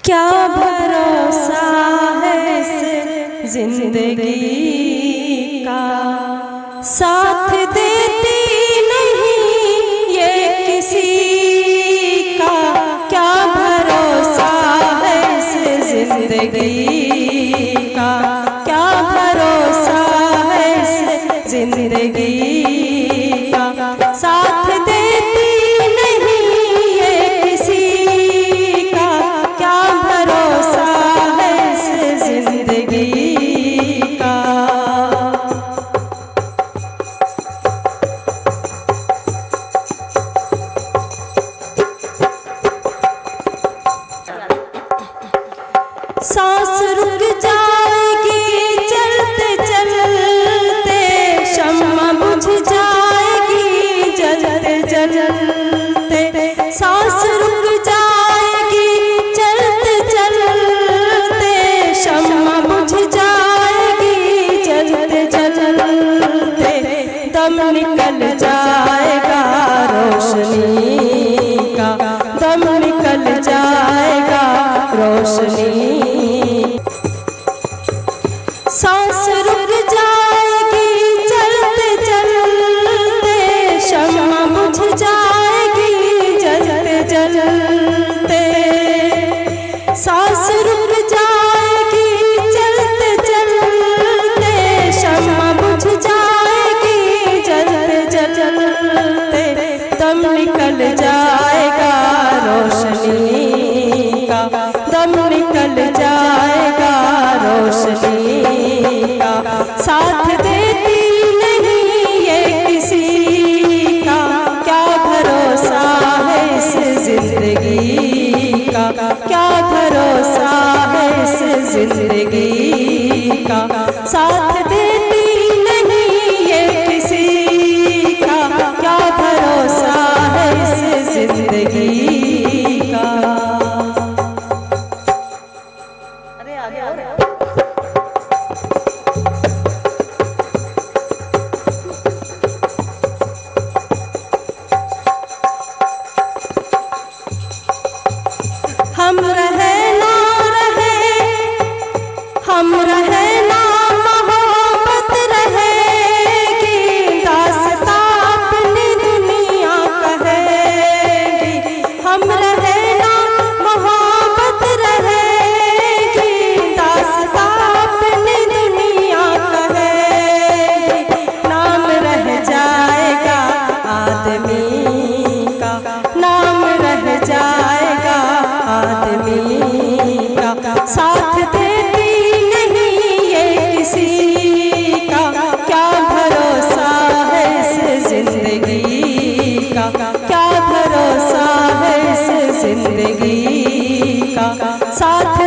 क्या भरोसा है इस जिंदगी का, साथ देती नहीं ये किसी का। क्या भरोसा है इस जिंदगी का, क्या भरोसा है इस जिंदगी का, साथ देती नहीं ये किसी का। क्या भरोसा है इस जिंदगी का। सांस रुक जाएगी चलते चलते, शम्मा बुझ जाएगी जलते जलते। सांस रुक जाएगी चलते चलते, शम्मा बुझ जाएगी जलते जलते। दम निकल जाएगा रोशनी का, दम निकल जाएगा रोशनी। सांस रुक जाएगी चलते चलते, शम्मा बुझ जाएगी जलते जलते। सांस रुक जाएगी चलते चलते, शम्मा बुझ जाएगी जलते जलते। दम निकल जाएगा रोशनी का, दम निकल जाएगा रोशनी का, साथ देती नहीं ये किसी का। क्या भरोसा है इस जिंदगी का, क्या भरोसा है इस जिंदगी का, साथ देती नहीं ये किसी का। क्या भरोसा है इस जिंदगी का। हम रहे ना रहे, हम रहे ना मोहब्बत रहेगी, दास्तां अपनी दुनिया कहेगी। हम रहे ना मोहब्बत रहेगी, दास्तां अपनी दुनिया कहेगी। नाम रह जाएगा आदमी का, नाम रह जाएगा आदमी का, साथ देती नहीं ये किसी का। क्या भरोसा है इस जिंदगी का, क्या भरोसा है इस जिंदगी का, साथ